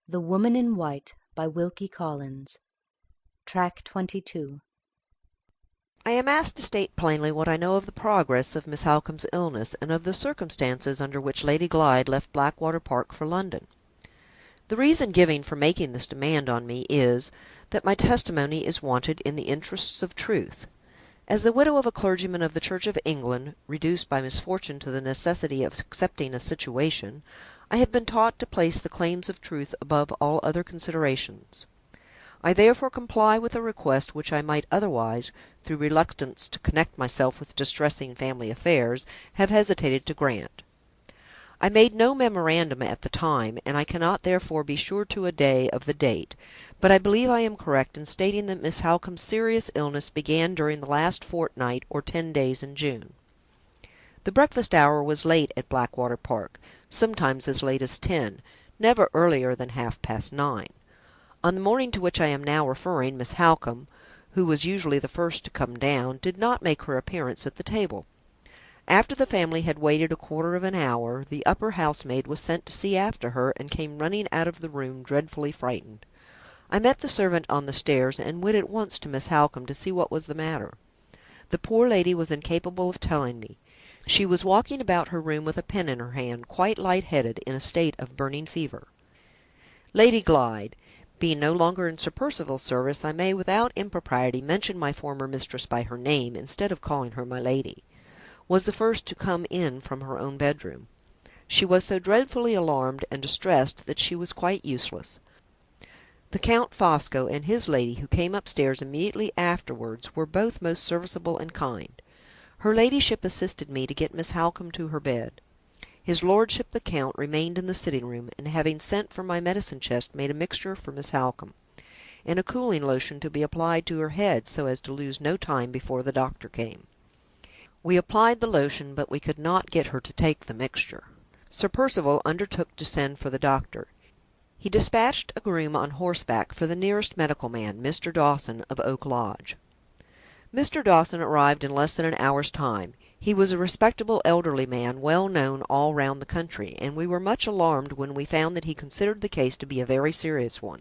The Woman in White by Wilkie Collins. Track 22. I am asked to state plainly what I know of the progress of Miss Halcombe's illness, and of the circumstances under which Lady Glyde left Blackwater Park for London. The reason given for making this demand on me is, that my testimony is wanted in the interests of truth. As the widow of a clergyman of the Church of England, reduced by misfortune to the necessity of accepting a situation, I have been taught to place the claims of truth above all other considerations. I therefore comply with a request which I might otherwise, through reluctance to connect myself with distressing family affairs, have hesitated to grant. I made no memorandum at the time, and I cannot therefore be sure to a day of the date, but I believe I am correct in stating that Miss Halcombe's serious illness began during the last fortnight or 10 days in June. The breakfast hour was late at Blackwater Park, sometimes as late as 10, never earlier than half-past 9. On the morning to which I am now referring, Miss Halcombe, who was usually the first to come down, did not make her appearance at the table. After the family had waited a quarter of an hour, the upper housemaid was sent to see after her, and came running out of the room dreadfully frightened. I met the servant on the stairs, and went at once to Miss Halcombe to see what was the matter. The poor lady was incapable of telling me. She was walking about her room with a pen in her hand, quite light-headed, in a state of burning fever. Lady Glyde, being no longer in Sir Percival's service, I may, without impropriety, mention my former mistress by her name, instead of calling her my lady, was the first to come in from her own bedroom. She was so dreadfully alarmed and distressed that she was quite useless. The Count Fosco and his lady, who came upstairs immediately afterwards, were both most serviceable and kind. Her ladyship assisted me to get Miss Halcombe to her bed. His lordship the Count remained in the sitting-room, and having sent for my medicine-chest, made a mixture for Miss Halcombe, and a cooling lotion to be applied to her head, so as to lose no time before the doctor came. We applied the lotion, but we could not get her to take the mixture. Sir Percival undertook to send for the doctor. He dispatched a groom on horseback for the nearest medical man, Mr. Dawson, of Oak Lodge. Mr. Dawson arrived in less than an hour's time. He was a respectable elderly man, well known all round the country, and we were much alarmed when we found that he considered the case to be a very serious one.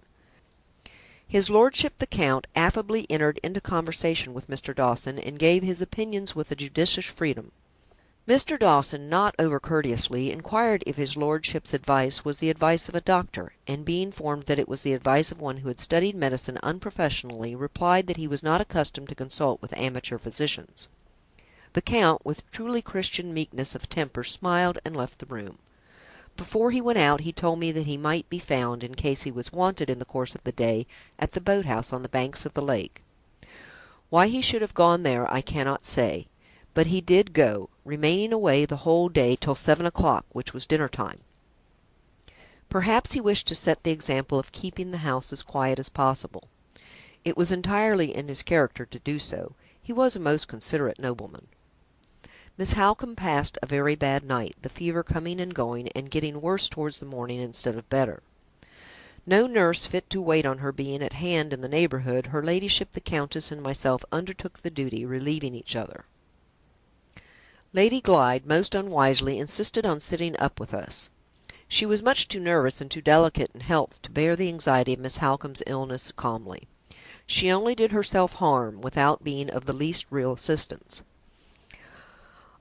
His lordship the Count affably entered into conversation with Mr. Dawson, and gave his opinions with a judicious freedom. Mr. Dawson, not over-courteously, inquired if his lordship's advice was the advice of a doctor, and being informed that it was the advice of one who had studied medicine unprofessionally, replied that he was not accustomed to consult with amateur physicians. The Count, with truly Christian meekness of temper, smiled and left the room. Before he went out, he told me that he might be found, in case he was wanted in the course of the day, at the boat-house on the banks of the lake. Why he should have gone there I cannot say, but he did go, remaining away the whole day till 7 o'clock, which was dinner-time. Perhaps he wished to set the example of keeping the house as quiet as possible. It was entirely in his character to do so. He was a most considerate nobleman. Miss Halcombe passed a very bad night, the fever coming and going, and getting worse towards the morning instead of better. No nurse fit to wait on her being at hand in the neighbourhood, her ladyship the Countess and myself undertook the duty, relieving each other. Lady Glyde, most unwisely, insisted on sitting up with us. She was much too nervous and too delicate in health to bear the anxiety of Miss Halcombe's illness calmly. She only did herself harm, without being of the least real assistance.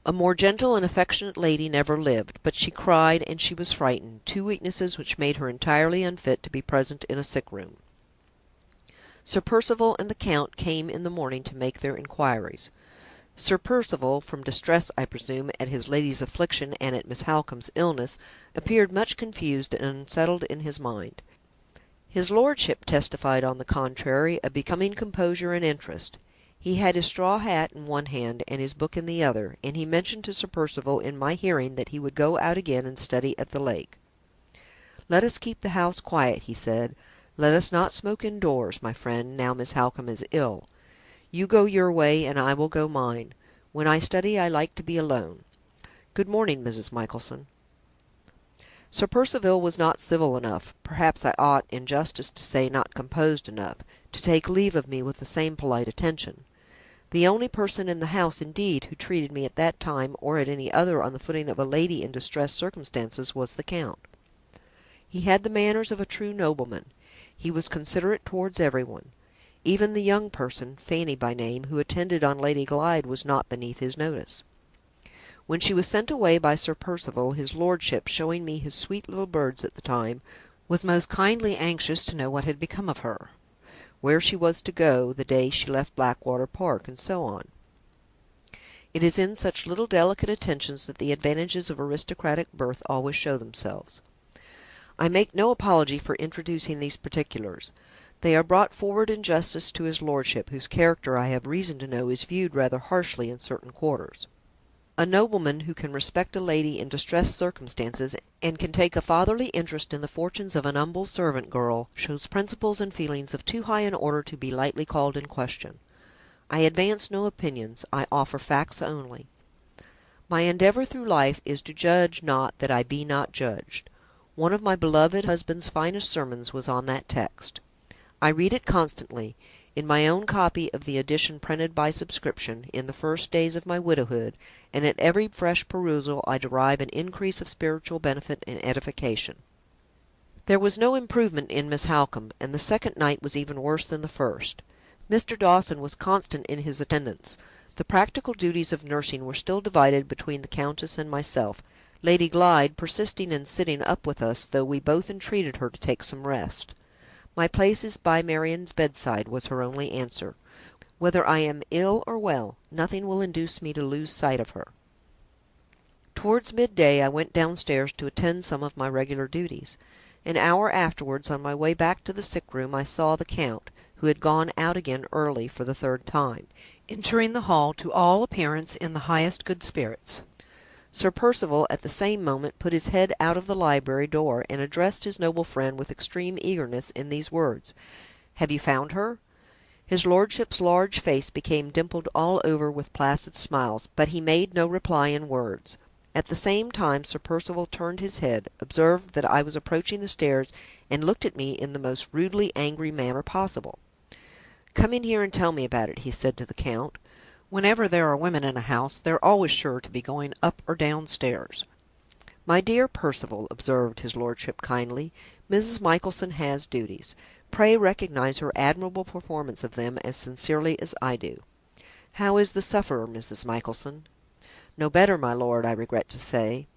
A more gentle and affectionate lady never lived, but she cried and she was frightened, two weaknesses which made her entirely unfit to be present in a sick-room. Sir Percival and the Count came in the morning to make their inquiries. Sir Percival, from distress, I presume, at his lady's affliction and at Miss Halcombe's illness, appeared much confused and unsettled in his mind. His lordship testified, on the contrary, a becoming composure and interest. He had his straw hat in one hand and his book in the other, and he mentioned to Sir Percival in my hearing that he would go out again and study at the lake. "Let us keep the house quiet," he said. "Let us not smoke indoors, my friend, now Miss Halcombe is ill. You go your way, and I will go mine. When I study, I like to be alone. Good morning, Mrs. Michelson." Sir Percival was not civil enough, perhaps I ought, in justice to say, not composed enough, to take leave of me with the same polite attention. The only person in the house, indeed, who treated me at that time, or at any other, on the footing of a lady in distressed circumstances, was the Count. He had the manners of a true nobleman. He was considerate towards everyone. Even the young person, Fanny by name, who attended on Lady Glyde, was not beneath his notice. When she was sent away by Sir Percival, his lordship, showing me his sweet little birds at the time, was most kindly anxious to know what had become of her, where she was to go the day she left Blackwater Park, and so on. It is in such little delicate attentions that the advantages of aristocratic birth always show themselves. I make no apology for introducing these particulars. They are brought forward in justice to his lordship, whose character I have reason to know is viewed rather harshly in certain quarters. A nobleman who can respect a lady in distressed circumstances, and can take a fatherly interest in the fortunes of an humble servant girl, shows principles and feelings of too high an order to be lightly called in question. I advance no opinions, I offer facts only. My endeavor through life is to judge not that I be not judged. One of my beloved husband's finest sermons was on that text. I read it constantly, in my own copy of the edition printed by subscription, in the first days of my widowhood, and at every fresh perusal I derive an increase of spiritual benefit and edification. There was no improvement in Miss Halcombe, and the second night was even worse than the first. Mr. Dawson was constant in his attendance. The practical duties of nursing were still divided between the Countess and myself, Lady Glyde persisting in sitting up with us, though we both entreated her to take some rest. "My place is by Marian's bedside," was her only answer. "Whether I am ill or well, nothing will induce me to lose sight of her." Towards midday I went downstairs to attend some of my regular duties. An hour afterwards, on my way back to the sick room, I saw the Count, who had gone out again early for the third time, entering the hall, to all appearance in the highest good spirits. Sir Percival, at the same moment, put his head out of the library door, and addressed his noble friend with extreme eagerness in these words: "Have you found her?" His lordship's large face became dimpled all over with placid smiles, but he made no reply in words. At the same time Sir Percival turned his head, observed that I was approaching the stairs, and looked at me in the most rudely angry manner possible. "Come in here and tell me about it," he said to the Count. "Whenever there are women in a house, they're always sure to be going up or down stairs." "My dear Percival," observed his lordship kindly, "Mrs. Michelson has duties. Pray recognize her admirable performance of them as sincerely as I do. How is the sufferer, Mrs. Michelson?" "No better, my lord, I regret to say."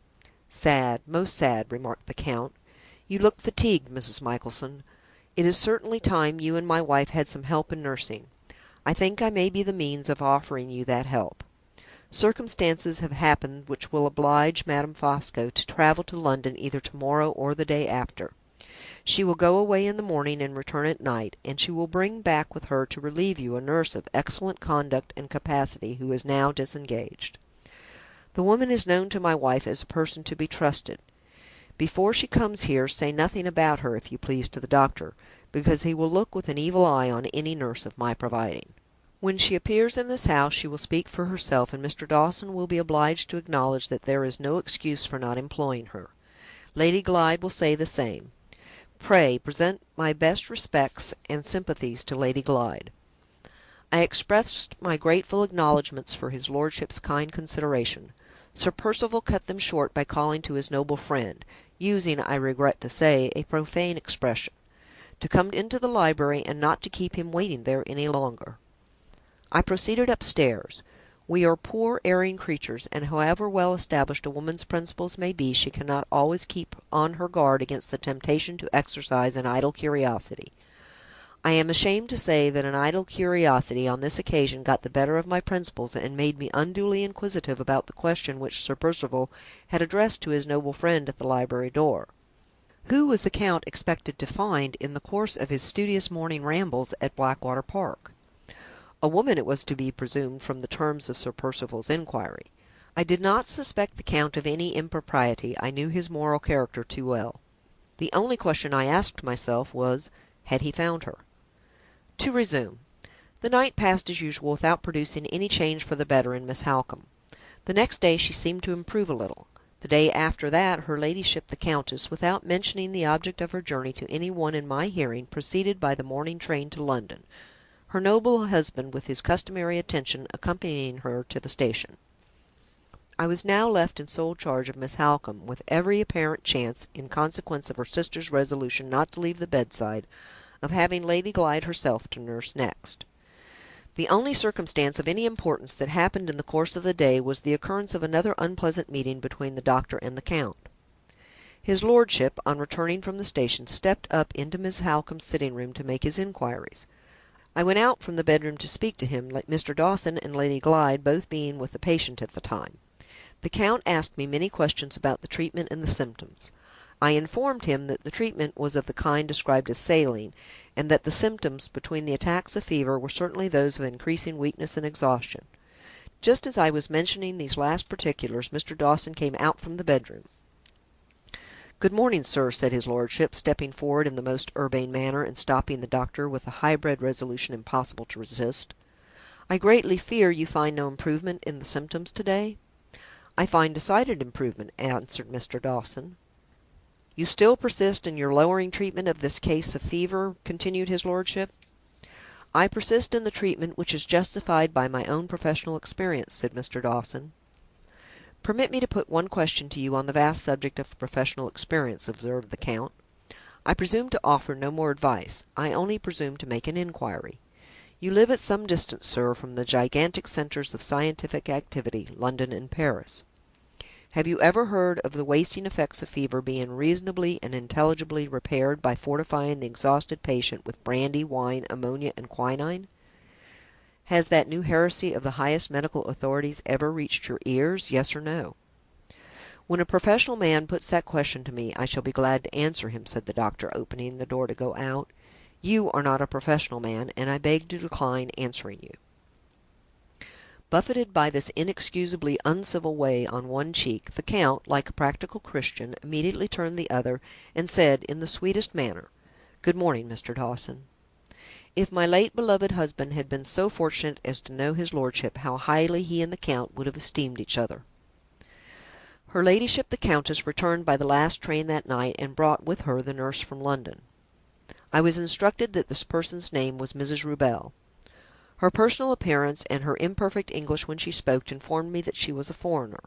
"Sad, most sad," remarked the Count. "You look fatigued, Mrs. Michelson. It is certainly time you and my wife had some help in nursing. I think I may be the means of offering you that help. Circumstances have happened which will oblige Madame Fosco to travel to London either to-morrow or the day after. She will go away in the morning and return at night, and she will bring back with her to relieve you a nurse of excellent conduct and capacity who is now disengaged. The woman is known to my wife as a person to be trusted. Before she comes here, say nothing about her, if you please, to the doctor, because he will look with an evil eye on any nurse of my providing. When she appears in this house, she will speak for herself, and Mr. Dawson will be obliged to acknowledge that there is no excuse for not employing her. Lady Glyde will say the same. Pray present my best respects and sympathies to Lady Glyde." I expressed my grateful acknowledgments for his lordship's kind consideration. Sir Percival cut them short by calling to his noble friend, using, I regret to say, a profane expression, to come into the library, and not to keep him waiting there any longer. I proceeded upstairs. We are poor erring creatures, and however well established a woman's principles may be, she cannot always keep on her guard against the temptation to exercise an idle curiosity. I am ashamed to say that an idle curiosity on this occasion got the better of my principles, and made me unduly inquisitive about the question which Sir Percival had addressed to his noble friend at the library door. Who was the Count expected to find in the course of his studious morning rambles at Blackwater Park? A woman, it was to be presumed from the terms of Sir Percival's inquiry. I did not suspect the Count of any impropriety, I knew his moral character too well. The only question I asked myself was, had he found her? To resume. The night passed as usual, without producing any change for the better in Miss Halcombe. The next day she seemed to improve a little. The day after that, her ladyship the Countess, without mentioning the object of her journey to any one in my hearing, proceeded by the morning train to London, her noble husband, with his customary attention, accompanying her to the station. I was now left in sole charge of Miss Halcombe, with every apparent chance, in consequence of her sister's resolution not to leave the bedside, of having Lady Glyde herself to nurse next. The only circumstance of any importance that happened in the course of the day was the occurrence of another unpleasant meeting between the doctor and the Count. His lordship, on returning from the station, stepped up into Miss Halcombe's sitting room to make his inquiries. I went out from the bedroom to speak to him, Mr. Dawson and Lady Glyde both being with the patient at the time. The Count asked me many questions about the treatment and the symptoms. I informed him that the treatment was of the kind described as saline, and that the symptoms, between the attacks of fever, were certainly those of increasing weakness and exhaustion. Just as I was mentioning these last particulars, Mr. Dawson came out from the bedroom. "Good morning, sir," said his lordship, stepping forward in the most urbane manner, and stopping the doctor with a high-bred resolution impossible to resist. "I greatly fear you find no improvement in the symptoms to-day?" "I find decided improvement," answered Mr. Dawson. "You still persist in your lowering treatment of this case of fever?" continued his lordship. "I persist in the treatment which is justified by my own professional experience," said Mr. Dawson. "Permit me to put one question to you on the vast subject of professional experience," observed the Count. "I presume to offer no more advice; I only presume to make an inquiry. You live at some distance, sir, from the gigantic centres of scientific activity, London and Paris. Have you ever heard of the wasting effects of fever being reasonably and intelligibly repaired by fortifying the exhausted patient with brandy, wine, ammonia, and quinine? Has that new heresy of the highest medical authorities ever reached your ears, yes or no?" "When a professional man puts that question to me, I shall be glad to answer him," said the doctor, opening the door to go out. "You are not a professional man, and I beg to decline answering you." Buffeted by this inexcusably uncivil way on one cheek, the Count, like a practical Christian, immediately turned the other, and said, in the sweetest manner, "Good morning, Mr. Dawson." If my late beloved husband had been so fortunate as to know his lordship, how highly he and the Count would have esteemed each other! Her ladyship the Countess returned by the last train that night, and brought with her the nurse from London. I was instructed that this person's name was Mrs. Rubell. Her personal appearance, and her imperfect English when she spoke, informed me that she was a foreigner.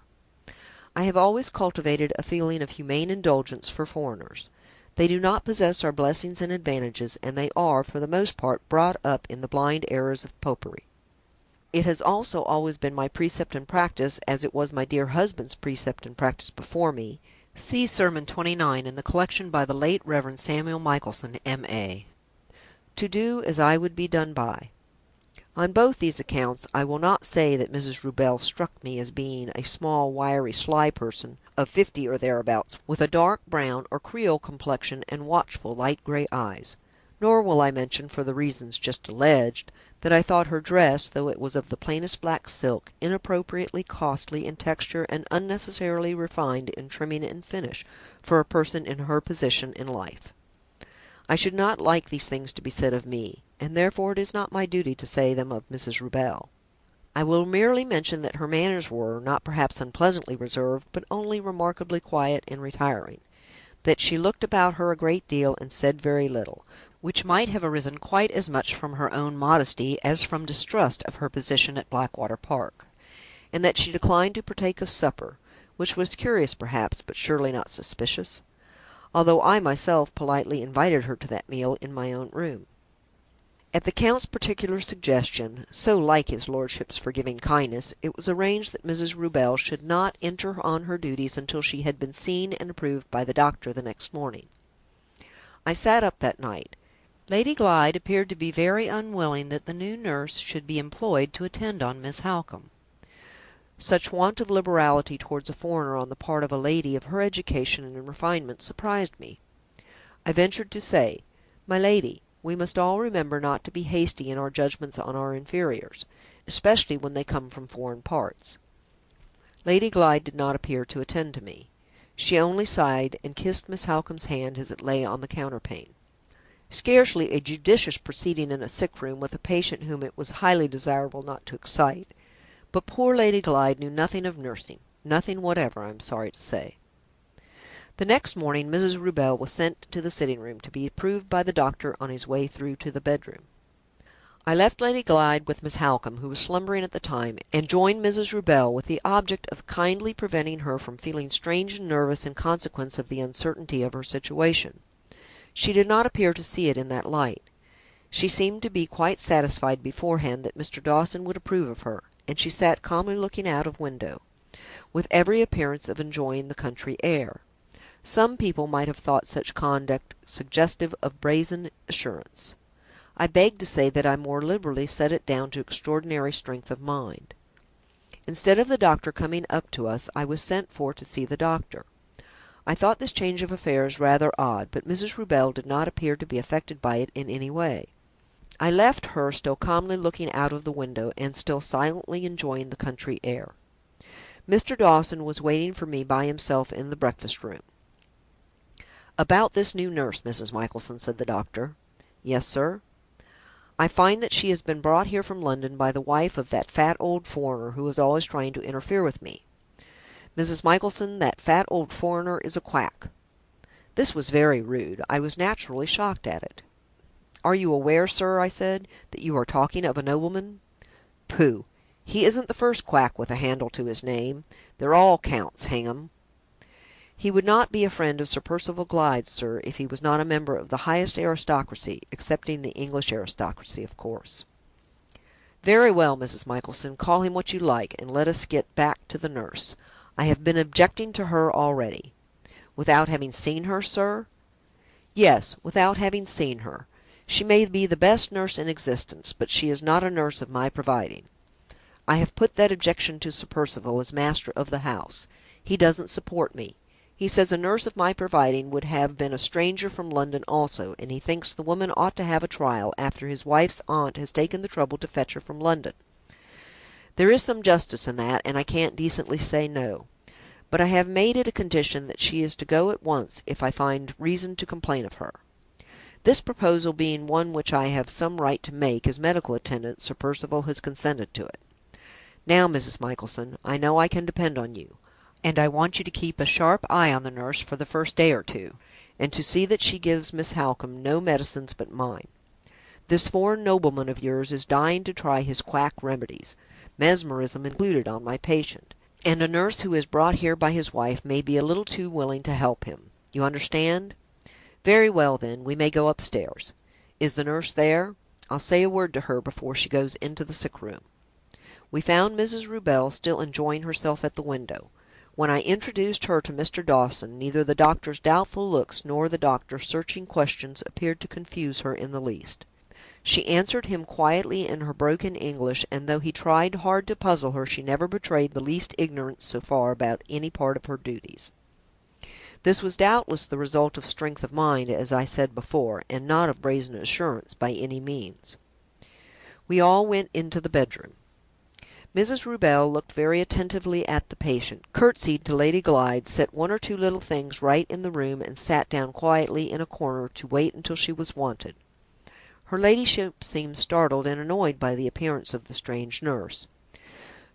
I have always cultivated a feeling of humane indulgence for foreigners. They do not possess our blessings and advantages, and they are, for the most part, brought up in the blind errors of Popery. It has also always been my precept and practice, as it was my dear husband's precept and practice before me. See Sermon 29 in the collection by the late Reverend Samuel Michelson, M.A. To do as I would be done by. On both these accounts, I will not say that Mrs. Rubell struck me as being a small, wiry, sly person, of 50 or thereabouts, with a dark brown or Creole complexion and watchful light grey eyes; nor will I mention, for the reasons just alleged, that I thought her dress, though it was of the plainest black silk, inappropriately costly in texture and unnecessarily refined in trimming and finish, for a person in her position in life. I should not like these things to be said of me, and therefore it is not my duty to say them of Mrs. Rubell. I will merely mention that her manners were, not perhaps unpleasantly reserved, but only remarkably quiet and retiring; that she looked about her a great deal and said very little, which might have arisen quite as much from her own modesty as from distrust of her position at Blackwater Park; and that she declined to partake of supper, which was curious perhaps, but surely not suspicious, although I myself politely invited her to that meal in my own room. At the Count's particular suggestion, so like his lordship's forgiving kindness, it was arranged that Mrs. Rubell should not enter on her duties until she had been seen and approved by the doctor the next morning. I sat up that night. Lady Glyde appeared to be very unwilling that the new nurse should be employed to attend on Miss Halcombe. Such want of liberality towards a foreigner on the part of a lady of her education and refinement surprised me. I ventured to say, "My lady, we must all remember not to be hasty in our judgments on our inferiors, especially when they come from foreign parts." Lady Glyde did not appear to attend to me. She only sighed, and kissed Miss Halcombe's hand as it lay on the counterpane. Scarcely a judicious proceeding in a sick room with a patient whom it was highly desirable not to excite; but poor Lady Glyde knew nothing of nursing, nothing whatever, I am sorry to say. The next morning Mrs. Rubell was sent to the sitting room, to be approved by the doctor on his way through to the bedroom. I left Lady Glyde with Miss Halcombe, who was slumbering at the time, and joined Mrs. Rubell with the object of kindly preventing her from feeling strange and nervous in consequence of the uncertainty of her situation. She did not appear to see it in that light. She seemed to be quite satisfied beforehand that Mr. Dawson would approve of her, and she sat calmly looking out of window, with every appearance of enjoying the country air. Some people might have thought such conduct suggestive of brazen assurance. I beg to say that I more liberally set it down to extraordinary strength of mind. Instead of the doctor coming up to us, I was sent for to see the doctor. I thought this change of affairs rather odd, but Mrs. Rubell did not appear to be affected by it in any way. I left her still calmly looking out of the window, and still silently enjoying the country air. Mr. Dawson was waiting for me by himself in the breakfast room. "About this new nurse, Mrs. Michelson," said the doctor. "Yes, sir?" "I find that she has been brought here from London by the wife of that fat old foreigner who is always trying to interfere with me. Mrs. Michelson, that fat old foreigner is a quack." This was very rude. I was naturally shocked at it. "Are you aware, sir," I said, "that you are talking of a nobleman?" "Pooh! He isn't the first quack with a handle to his name. They're all counts, hang 'em!" "He would not be a friend of Sir Percival Glyde's, sir, if he was not a member of the highest aristocracy, excepting the English aristocracy, of course." "Very well, Mrs. Michelson, call him what you like, and let us get back to the nurse. I have been objecting to her already." "Without having seen her, sir?" "Yes, without having seen her. She may be the best nurse in existence, but she is not a nurse of my providing. I have put that objection to Sir Percival as master of the house. He doesn't support me. He says a nurse of my providing would have been a stranger from London also, and he thinks the woman ought to have a trial after his wife's aunt has taken the trouble to fetch her from London. There is some justice in that, and I can't decently say no. But I have made it a condition that she is to go at once if I find reason to complain of her. This proposal being one which I have some right to make as medical attendant, Sir Percival has consented to it. Now, Mrs. Michelson, I know I can depend on you, and I want you to keep a sharp eye on the nurse for the first day or two, and to see that she gives Miss Halcombe no medicines but mine. This foreign nobleman of yours is dying to try his quack remedies, mesmerism included, on my patient, and a nurse who is brought here by his wife may be a little too willing to help him. You understand? Very well, then, we may go upstairs. Is the nurse there? I'll say a word to her before she goes into the sick room." We found Mrs. Rubell still enjoying herself at the window. When I introduced her to Mr. Dawson, neither the doctor's doubtful looks nor the doctor's searching questions appeared to confuse her in the least. She answered him quietly in her broken English, and though he tried hard to puzzle her, she never betrayed the least ignorance so far about any part of her duties. This was doubtless the result of strength of mind, as I said before, and not of brazen assurance by any means. We all went into the bedroom. Mrs. Rubell looked very attentively at the patient, curtsied to Lady Glyde, set one or two little things right in the room, and sat down quietly in a corner to wait until she was wanted. Her ladyship seemed startled and annoyed by the appearance of the strange nurse.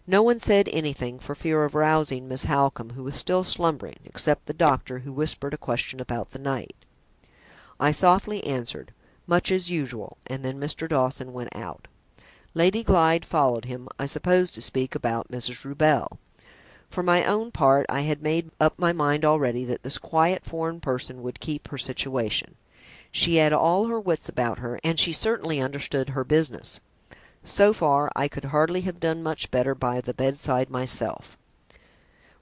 No one said anything, for fear of rousing Miss Halcombe, who was still slumbering, except the doctor, who whispered a question about the night. I softly answered, "Much as usual," and then Mr. Dawson went out. Lady Glyde followed him, I suppose to speak about Mrs. Rubell. For my own part, I had made up my mind already that this quiet foreign person would keep her situation. She had all her wits about her, and she certainly understood her business. So far, I could hardly have done much better by the bedside myself.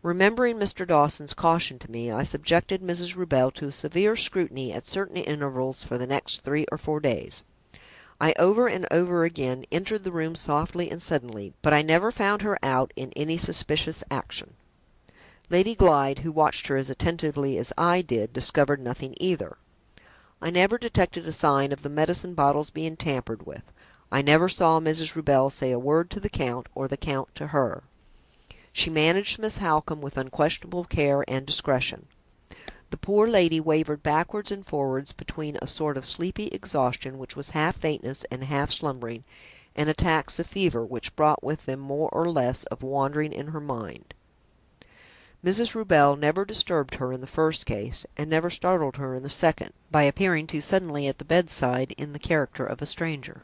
Remembering Mr. Dawson's caution to me, I subjected Mrs. Rubell to a severe scrutiny at certain intervals for the next 3 or 4 days. I over and over again entered the room softly and suddenly, but I never found her out in any suspicious action. Lady Glyde, who watched her as attentively as I did, discovered nothing either. I never detected a sign of the medicine bottles being tampered with. I never saw Mrs. Rubell say a word to the Count, or the Count to her. She managed Miss Halcombe with unquestionable care and discretion. The poor lady wavered backwards and forwards between a sort of sleepy exhaustion which was half faintness and half slumbering, and attacks of fever which brought with them more or less of wandering in her mind. Mrs. Rubell never disturbed her in the first case, and never startled her in the second, by appearing too suddenly at the bedside in the character of a stranger.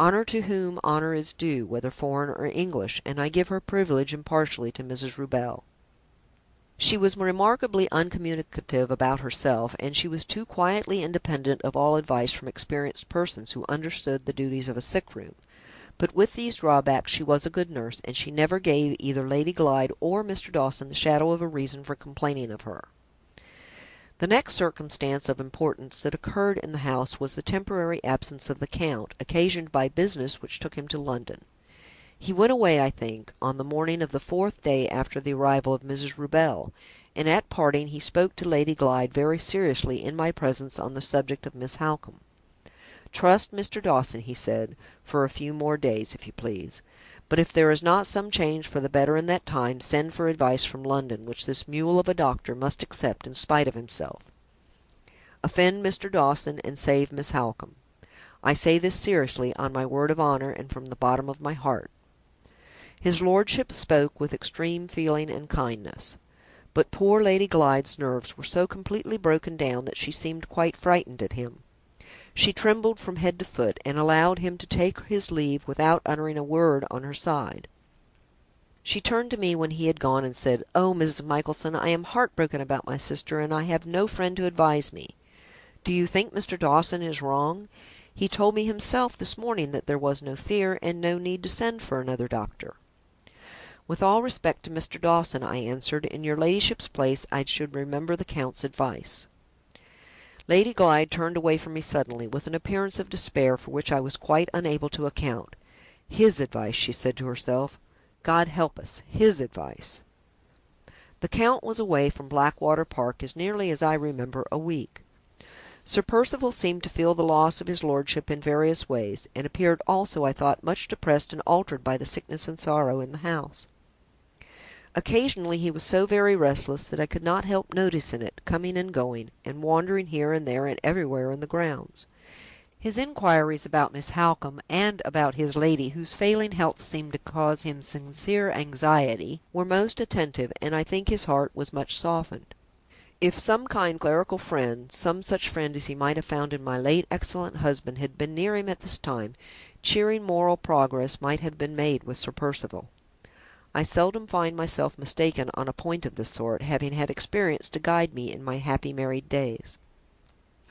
Honour to whom honour is due, whether foreign or English, and I give her privilege impartially to Mrs. Rubell. She was remarkably uncommunicative about herself, and she was too quietly independent of all advice from experienced persons who understood the duties of a sick room; but with these drawbacks she was a good nurse, and she never gave either Lady Glyde or Mr. Dawson the shadow of a reason for complaining of her. The next circumstance of importance that occurred in the house was the temporary absence of the Count, occasioned by business which took him to London. He went away, I think, on the morning of the 4th day after the arrival of Mrs. Rubell, and at parting he spoke to Lady Glyde very seriously in my presence on the subject of Miss Halcombe. "Trust Mr. Dawson," he said, "for a few more days, if you please; but if there is not some change for the better in that time, send for advice from London, which this mule of a doctor must accept in spite of himself. Offend Mr. Dawson, and save Miss Halcombe. I say this seriously, on my word of honour, and from the bottom of my heart." His lordship spoke with extreme feeling and kindness; but poor Lady Glyde's nerves were so completely broken down that she seemed quite frightened at him. She trembled from head to foot, and allowed him to take his leave without uttering a word on her side. She turned to me when he had gone, and said, "Oh, Mrs. Michelson, I am heartbroken about my sister, and I have no friend to advise me. Do you think Mr. Dawson is wrong? He told me himself this morning that there was no fear, and no need to send for another doctor." "With all respect to Mr. Dawson," I answered, "in your ladyship's place I should remember the Count's advice." Lady Glyde turned away from me suddenly, with an appearance of despair for which I was quite unable to account. "His advice," she said to herself. "God help us, his advice!" The Count was away from Blackwater Park, as nearly as I remember, a week. Sir Percival seemed to feel the loss of his lordship in various ways, and appeared also, I thought, much depressed and altered by the sickness and sorrow in the house. Occasionally he was so very restless that I could not help noticing it, coming and going, and wandering here and there and everywhere in the grounds. His inquiries about Miss Halcombe, and about his lady, whose failing health seemed to cause him sincere anxiety, were most attentive, and I think his heart was much softened. If some kind clerical friend, some such friend as he might have found in my late excellent husband, had been near him at this time, cheering moral progress might have been made with Sir Percival. I seldom find myself mistaken on a point of this sort, having had experience to guide me in my happy married days.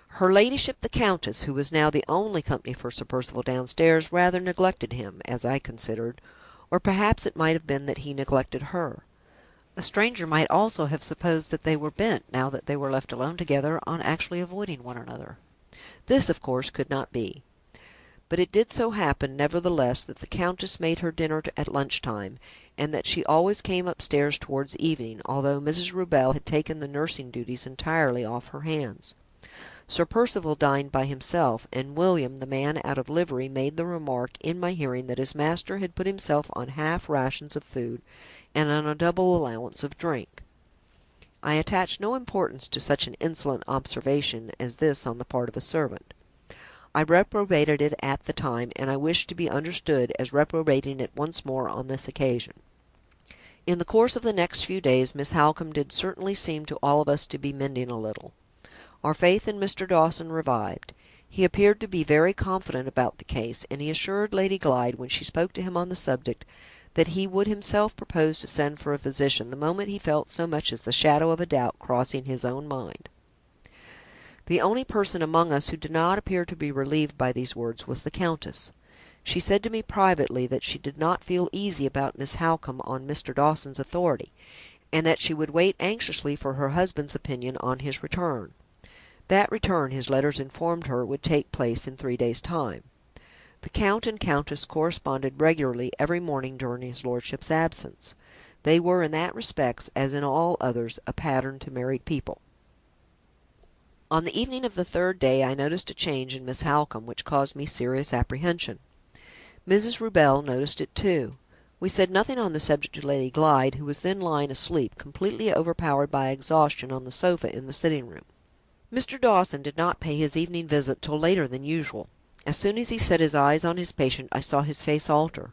Her ladyship the Countess, who was now the only company for Sir Percival downstairs, rather neglected him, as I considered, or perhaps it might have been that he neglected her. A stranger might also have supposed that they were bent, now that they were left alone together, on actually avoiding one another. This, of course, could not be. But it did so happen, nevertheless, that the Countess made her dinner at lunch-time, and that she always came upstairs towards evening, although Mrs. Rubell had taken the nursing duties entirely off her hands. Sir Percival dined by himself, and William, the man out of livery, made the remark, in my hearing, that his master had put himself on half rations of food, and on a double allowance of drink. I attached no importance to such an insolent observation as this on the part of a servant. I reprobated it at the time, and I wish to be understood as reprobating it once more on this occasion. In the course of the next few days Miss Halcombe did certainly seem to all of us to be mending a little. Our faith in Mr. Dawson revived. He appeared to be very confident about the case, and he assured Lady Glyde, when she spoke to him on the subject, that he would himself propose to send for a physician the moment he felt so much as the shadow of a doubt crossing his own mind. The only person among us who did not appear to be relieved by these words was the Countess. She said to me privately that she did not feel easy about Miss Halcombe on Mr. Dawson's authority, and that she would wait anxiously for her husband's opinion on his return. That return, his letters informed her, would take place in 3 days' time. The Count and Countess corresponded regularly every morning during his lordship's absence. They were in that respect, as in all others, a pattern to married people. On the evening of the 3rd day I noticed a change in Miss Halcombe which caused me serious apprehension. Mrs. Rubell noticed it too. We said nothing on the subject to Lady Glyde, who was then lying asleep, completely overpowered by exhaustion, on the sofa in the sitting-room. Mr. Dawson did not pay his evening visit till later than usual. As soon as he set his eyes on his patient, I saw his face alter.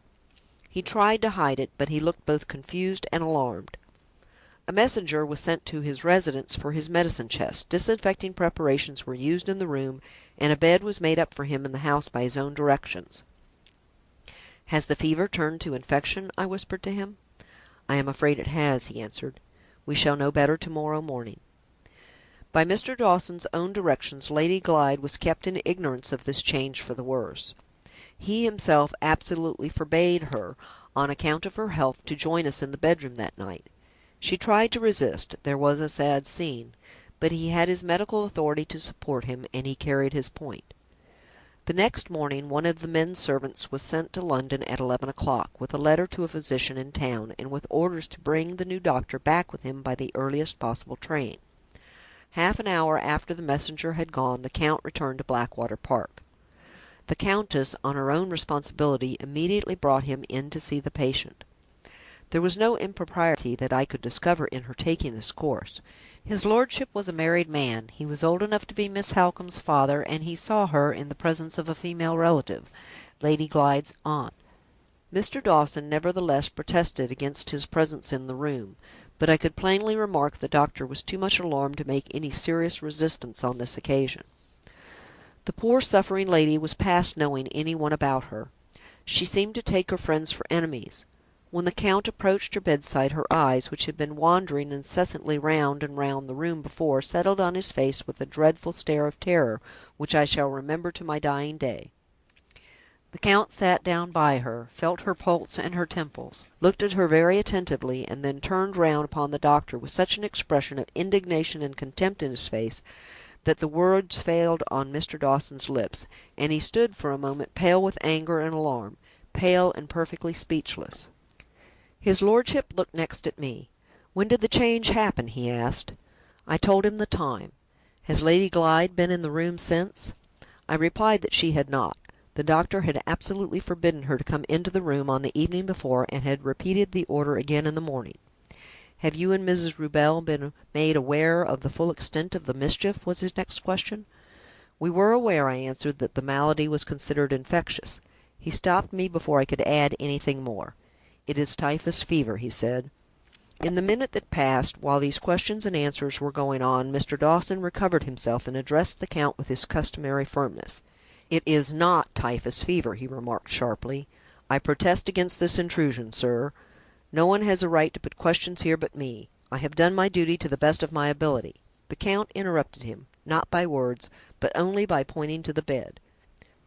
He tried to hide it, but he looked both confused and alarmed. A messenger was sent to his residence for his medicine chest, disinfecting preparations were used in the room, and a bed was made up for him in the house by his own directions. "Has the fever turned to infection?" I whispered to him. "I am afraid it has," he answered. "We shall know better to-morrow morning." By Mr. Dawson's own directions, Lady Glyde was kept in ignorance of this change for the worse. He himself absolutely forbade her, on account of her health, to join us in the bedroom that night. She tried to resist; there was a sad scene; but he had his medical authority to support him, and he carried his point. The next morning one of the men servants was sent to London at 11 o'clock, with a letter to a physician in town, and with orders to bring the new doctor back with him by the earliest possible train. Half an hour after the messenger had gone, the Count returned to Blackwater Park. The Countess, on her own responsibility, immediately brought him in to see the patient. There was no impropriety that I could discover in her taking this course. His lordship was a married man; he was old enough to be Miss Halcombe's father, and he saw her in the presence of a female relative, Lady Glyde's aunt. Mr. Dawson nevertheless protested against his presence in the room, but I could plainly remark the doctor was too much alarmed to make any serious resistance on this occasion. The poor suffering lady was past knowing any one about her. She seemed to take her friends for enemies. When the Count approached her bedside, her eyes, which had been wandering incessantly round and round the room before, settled on his face with a dreadful stare of terror which I shall remember to my dying day. The Count sat down by her, felt her pulse and her temples, looked at her very attentively, and then turned round upon the doctor with such an expression of indignation and contempt in his face that the words failed on Mr. Dawson's lips, and he stood for a moment pale with anger and alarm, pale and perfectly speechless. His lordship looked next at me. "When did the change happen?" he asked. I told him the time. "Has Lady Glyde been in the room since?" I replied that she had not. The doctor had absolutely forbidden her to come into the room on the evening before, and had repeated the order again in the morning. "Have you and Mrs. Rubell been made aware of the full extent of the mischief?" was his next question. "We were aware," I answered, "that the malady was considered infectious." He stopped me before I could add anything more. "It is typhus fever," he said. In the minute that passed, while these questions and answers were going on, Mr. Dawson recovered himself, and addressed the Count with his customary firmness. "It is not typhus fever," he remarked sharply. "I protest against this intrusion, sir. No one has a right to put questions here but me. I have done my duty to the best of my ability." The Count interrupted him, not by words, but only by pointing to the bed.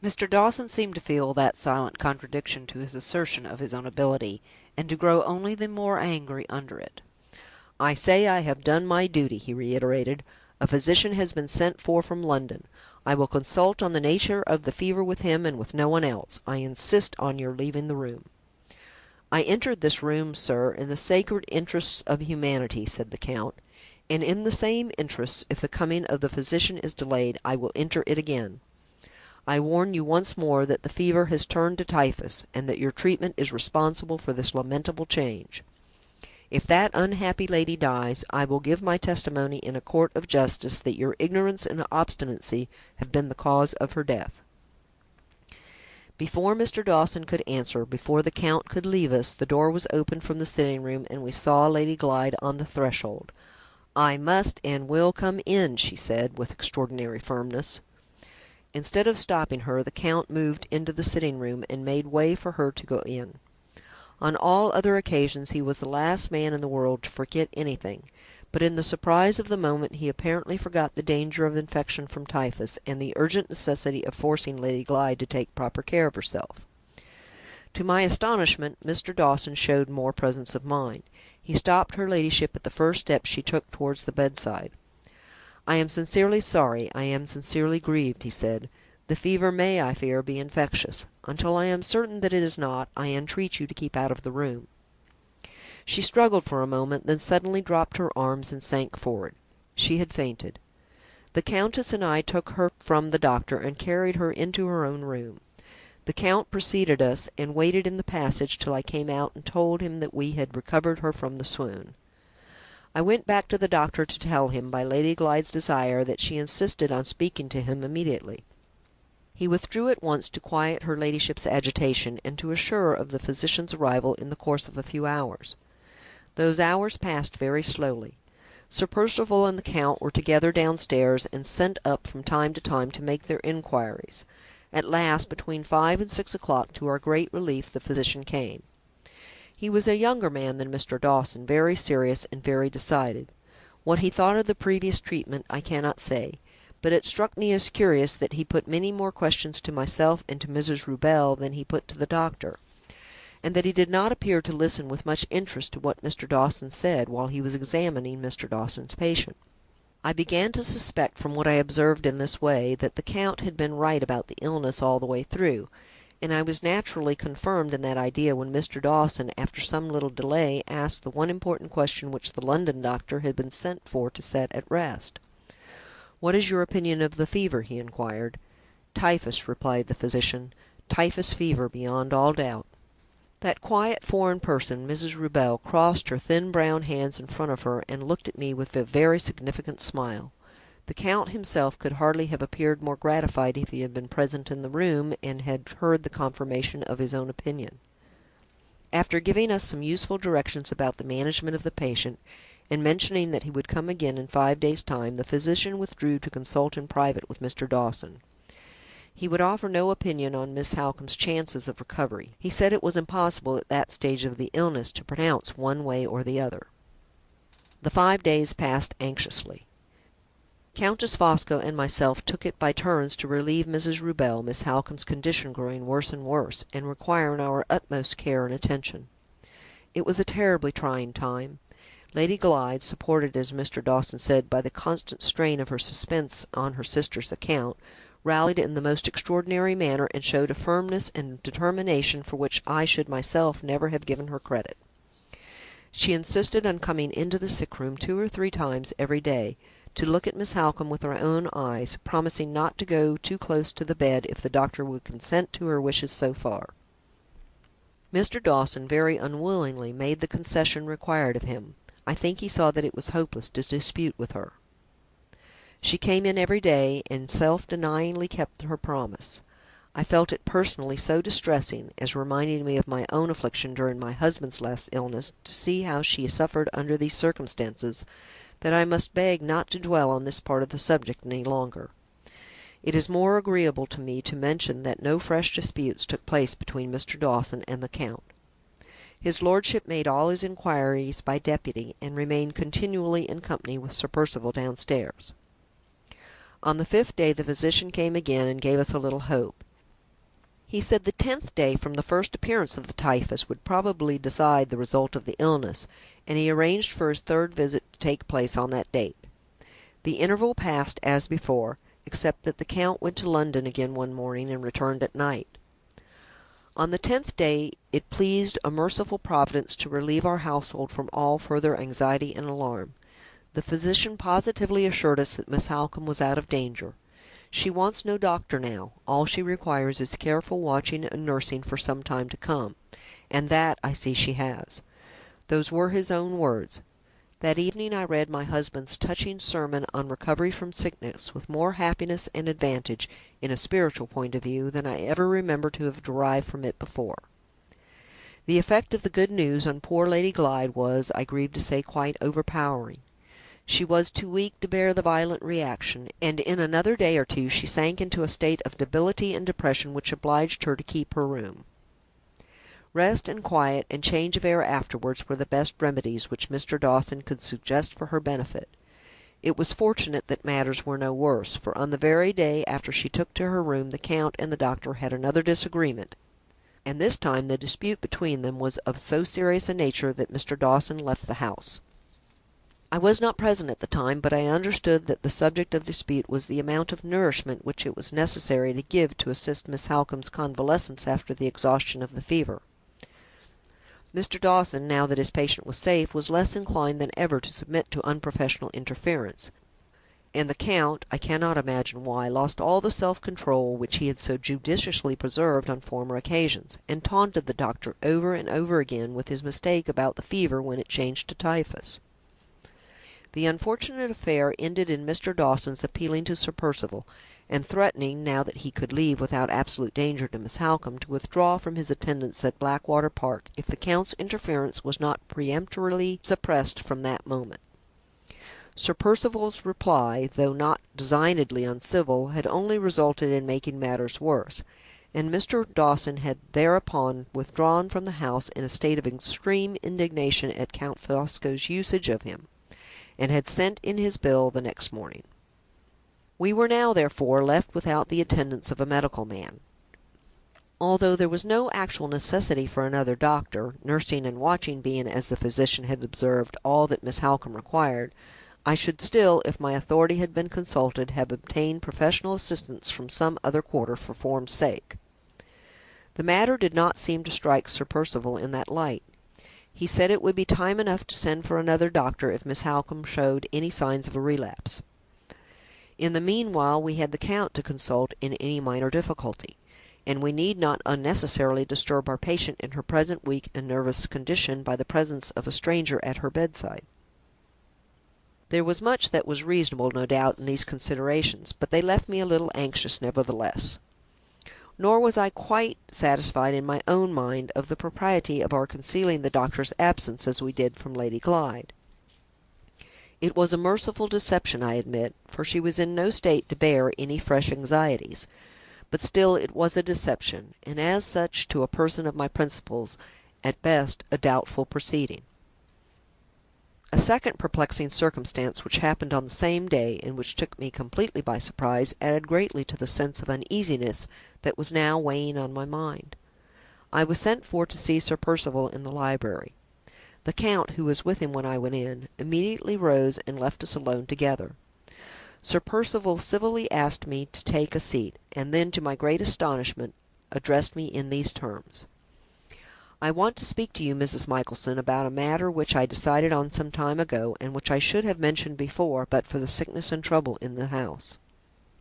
Mr. Dawson seemed to feel that silent contradiction to his assertion of his own ability, and to grow only the more angry under it. "I say I have done my duty," he reiterated. "A physician has been sent for from London. I will consult on the nature of the fever with him, and with no one else. I insist on your leaving the room." "I entered this room, sir, in the sacred interests of humanity," said the Count, "and in the same interests, if the coming of the physician is delayed, I will enter it again. I warn you once more that the fever has turned to typhus, and that your treatment is responsible for this lamentable change. If that unhappy lady dies, I will give my testimony in a court of justice that your ignorance and obstinacy have been the cause of her death." Before Mr. Dawson could answer, before the Count could leave us, the door was opened from the sitting room, and we saw Lady Glyde on the threshold. "I must and will come in," she said, with extraordinary firmness. Instead of stopping her, the Count moved into the sitting room, and made way for her to go in. On all other occasions he was the last man in the world to forget anything, but in the surprise of the moment he apparently forgot the danger of infection from typhus, and the urgent necessity of forcing Lady Glyde to take proper care of herself. To my astonishment, Mr. Dawson showed more presence of mind. He stopped her ladyship at the first step she took towards the bedside. "I am sincerely sorry, I am sincerely grieved," he said. "The fever may, I fear, be infectious. Until I am certain that it is not, I entreat you to keep out of the room." She struggled for a moment, then suddenly dropped her arms and sank forward. She had fainted. The Countess and I took her from the doctor, and carried her into her own room. The Count preceded us, and waited in the passage till I came out and told him that we had recovered her from the swoon. I went back to the doctor to tell him, by Lady Glyde's desire, that she insisted on speaking to him immediately. He withdrew at once to quiet her ladyship's agitation, and to assure her of the physician's arrival in the course of a few hours. Those hours passed very slowly. Sir Percival and the Count were together downstairs, and sent up from time to time to make their inquiries. At last, between 5 and 6 o'clock, to our great relief, the physician came. He was a younger man than Mr. Dawson, very serious and very decided. What he thought of the previous treatment I cannot say, but it struck me as curious that he put many more questions to myself and to Mrs. Rubel than he put to the doctor, and that he did not appear to listen with much interest to what Mr. Dawson said while he was examining Mr. Dawson's patient. I began to suspect, from what I observed in this way, that the Count had been right about the illness all the way through, and I was naturally confirmed in that idea when Mr. Dawson, after some little delay, asked the one important question which the London doctor had been sent for to set at rest. "What is your opinion of the fever?" he inquired. "Typhus," replied the physician. "Typhus fever, beyond all doubt." That quiet foreign person, Mrs. Rubel, crossed her thin brown hands in front of her, and looked at me with a very significant smile. The Count himself could hardly have appeared more gratified if he had been present in the room, and had heard the confirmation of his own opinion. After giving us some useful directions about the management of the patient, and mentioning that he would come again in 5 days' time, the physician withdrew to consult in private with Mr. Dawson. He would offer no opinion on Miss Halcombe's chances of recovery. He said it was impossible at that stage of the illness to pronounce one way or the other. The 5 days passed anxiously. Countess Fosco and myself took it by turns to relieve Mrs. Rubel, Miss Halcombe's condition growing worse and worse, and requiring our utmost care and attention. It was a terribly trying time. Lady Glyde, supported, as Mr. Dawson said, by the constant strain of her suspense on her sister's account, rallied in the most extraordinary manner, and showed a firmness and determination for which I should myself never have given her credit. She insisted on coming into the sick room 2 or 3 times every day, to look at Miss Halcombe with her own eyes, promising not to go too close to the bed if the doctor would consent to her wishes so far. Mr. Dawson very unwillingly made the concession required of him. I think he saw that it was hopeless to dispute with her. She came in every day, and self-denyingly kept her promise. I felt it personally so distressing, as reminding me of my own affliction during my husband's last illness, to see how she suffered under these circumstances, that I must beg not to dwell on this part of the subject any longer. It is more agreeable to me to mention that no fresh disputes took place between Mr. Dawson and the Count. His lordship made all his inquiries by deputy, and remained continually in company with Sir Percival downstairs. On the 5th day the physician came again, and gave us a little hope. He said the 10th day from the first appearance of the typhus would probably decide the result of the illness, and he arranged for his 3rd visit to take place on that date. The interval passed as before, except that the Count went to London again one morning, and returned at night. On the 10th day it pleased a merciful Providence to relieve our household from all further anxiety and alarm. The physician positively assured us that Miss Halcombe was out of danger. She wants no doctor now; all she requires is careful watching and nursing for some time to come, and that, I see, she has. Those were his own words. That evening I read my husband's touching sermon on recovery from sickness with more happiness and advantage, in a spiritual point of view, than I ever remember to have derived from it before. The effect of the good news on poor Lady Glyde was, I grieve to say, quite overpowering. She was too weak to bear the violent reaction, and in another day or 2 she sank into a state of debility and depression which obliged her to keep her room. Rest and quiet and change of air afterwards were the best remedies which Mr. Dawson could suggest for her benefit. It was fortunate that matters were no worse, for on the very day after she took to her room the Count and the doctor had another disagreement, and this time the dispute between them was of so serious a nature that Mr. Dawson left the house. I was not present at the time, but I understood that the subject of dispute was the amount of nourishment which it was necessary to give to assist Miss Halcombe's convalescence after the exhaustion of the fever. Mr. Dawson, now that his patient was safe, was less inclined than ever to submit to unprofessional interference, and the Count, I cannot imagine why, lost all the self-control which he had so judiciously preserved on former occasions, and taunted the doctor over and over again with his mistake about the fever when it changed to typhus. The unfortunate affair ended in Mr. Dawson's appealing to Sir Percival, and threatening, now that he could leave without absolute danger to Miss Halcombe, to withdraw from his attendance at Blackwater Park, if the Count's interference was not peremptorily suppressed from that moment. Sir Percival's reply, though not designedly uncivil, had only resulted in making matters worse, and Mr. Dawson had thereupon withdrawn from the house in a state of extreme indignation at Count Fosco's usage of him, and had sent in his bill the next morning. We were now, therefore, left without the attendance of a medical man. Although there was no actual necessity for another doctor, nursing and watching being, as the physician had observed, all that Miss Halcombe required, I should still, if my authority had been consulted, have obtained professional assistance from some other quarter for form's sake. The matter did not seem to strike Sir Percival in that light. He said it would be time enough to send for another doctor if Miss Halcombe showed any signs of a relapse. In the meanwhile we had the Count to consult in any minor difficulty, and we need not unnecessarily disturb our patient in her present weak and nervous condition by the presence of a stranger at her bedside. There was much that was reasonable, no doubt, in these considerations, but they left me a little anxious, nevertheless. Nor was I quite satisfied in my own mind of the propriety of our concealing the doctor's absence as we did from Lady Glyde. It was a merciful deception, I admit, for she was in no state to bear any fresh anxieties, but still it was a deception, and as such, to a person of my principles, at best a doubtful proceeding. A second perplexing circumstance which happened on the same day, and which took me completely by surprise, added greatly to the sense of uneasiness that was now weighing on my mind. I was sent for to see Sir Percival in the library. The Count, who was with him when I went in, immediately rose and left us alone together. Sir Percival civilly asked me to take a seat, and then, to my great astonishment, addressed me in these terms: "I want to speak to you, Mrs. Michelson, about a matter which I decided on some time ago, and which I should have mentioned before, but for the sickness and trouble in the house.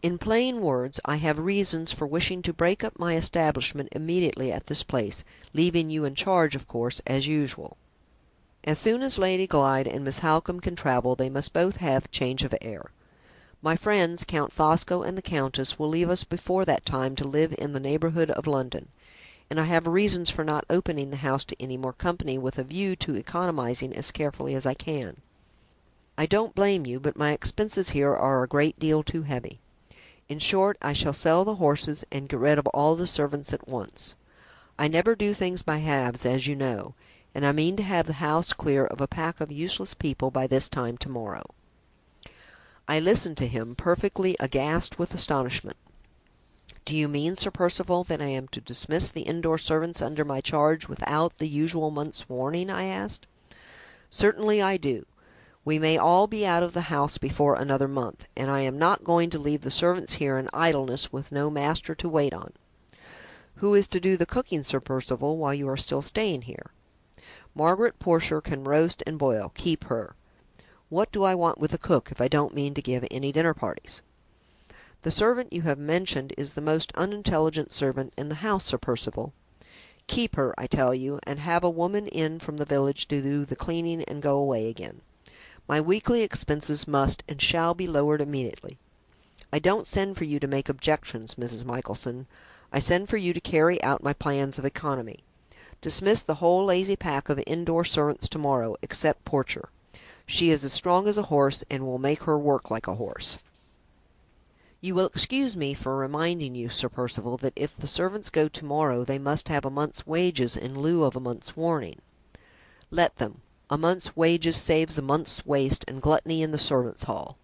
In plain words, I have reasons for wishing to break up my establishment immediately at this place, leaving you in charge, of course, as usual. As soon as Lady Glyde and Miss Halcombe can travel, they must both have change of air. My friends, Count Fosco and the Countess, will leave us before that time to live in the neighbourhood of London, and I have reasons for not opening the house to any more company, with a view to economizing as carefully as I can. I don't blame you, but my expenses here are a great deal too heavy. In short, I shall sell the horses, and get rid of all the servants at once. I never do things by halves, as you know, and I mean to have the house clear of a pack of useless people by this time tomorrow." I listened to him, perfectly aghast with astonishment. "Do you mean, Sir Percival, that I am to dismiss the indoor servants under my charge without the usual month's warning?" I asked. "Certainly I do. We may all be out of the house before another month, and I am not going to leave the servants here in idleness with no master to wait on. Who is to do the cooking, Sir Percival, while you are still staying here? Margaret Portia can roast and boil. Keep her. What do I want with a cook, if I don't mean to give any dinner parties? The servant you have mentioned is the most unintelligent servant in the house, Sir Percival. Keep her, I tell you, and have a woman in from the village to do the cleaning and go away again. My weekly expenses must and shall be lowered immediately. I don't send for you to make objections, Mrs. Michelson. I send for you to carry out my plans of economy. Dismiss the whole lazy pack of indoor servants tomorrow, except Portia. She is as strong as a horse, and will make her work like a horse. You will excuse me for reminding you, Sir Percival, that if the servants go tomorrow, they must have a month's wages in lieu of a month's warning. Let them. A month's wages saves a month's waste and gluttony in the servants' hall."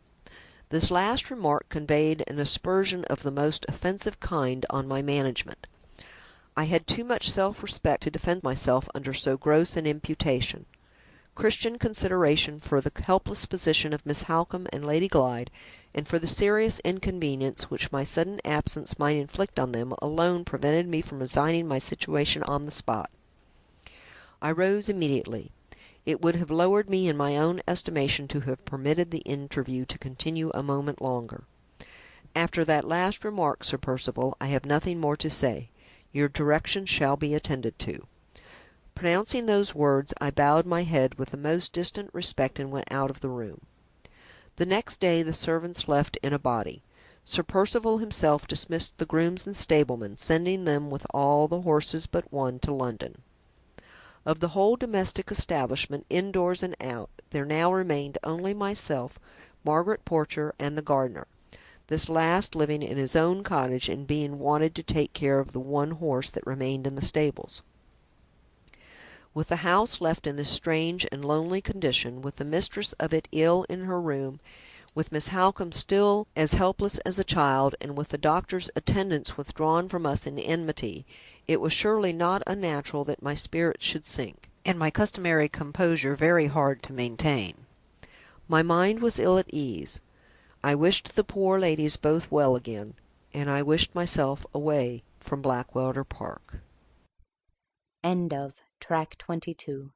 This last remark conveyed an aspersion of the most offensive kind on my management. I had too much self-respect to defend myself under so gross an imputation. Christian consideration for the helpless position of Miss Halcombe and Lady Glyde, and for the serious inconvenience which my sudden absence might inflict on them, alone prevented me from resigning my situation on the spot. I rose immediately. It would have lowered me in my own estimation to have permitted the interview to continue a moment longer. After that last remark, Sir Percival, I have nothing more to say. Your directions shall be attended to." Pronouncing those words, I bowed my head with the most distant respect and went out of the room. The next day the servants left in a body. Sir Percival himself dismissed the grooms and stablemen, sending them with all the horses but one to London. Of the whole domestic establishment, indoors and out, there now remained only myself, Margaret Porcher, and the gardener, this last living in his own cottage, and being wanted to take care of the one horse that remained in the stables. With the house left in this strange and lonely condition, with the mistress of it ill in her room, with Miss Halcombe still as helpless as a child, and with the doctor's attendants withdrawn from us in enmity, it was surely not unnatural that my spirits should sink, and my customary composure very hard to maintain. My mind was ill at ease. I wished the poor ladies both well again, and I wished myself away from Blackwater Park. End of Track 22.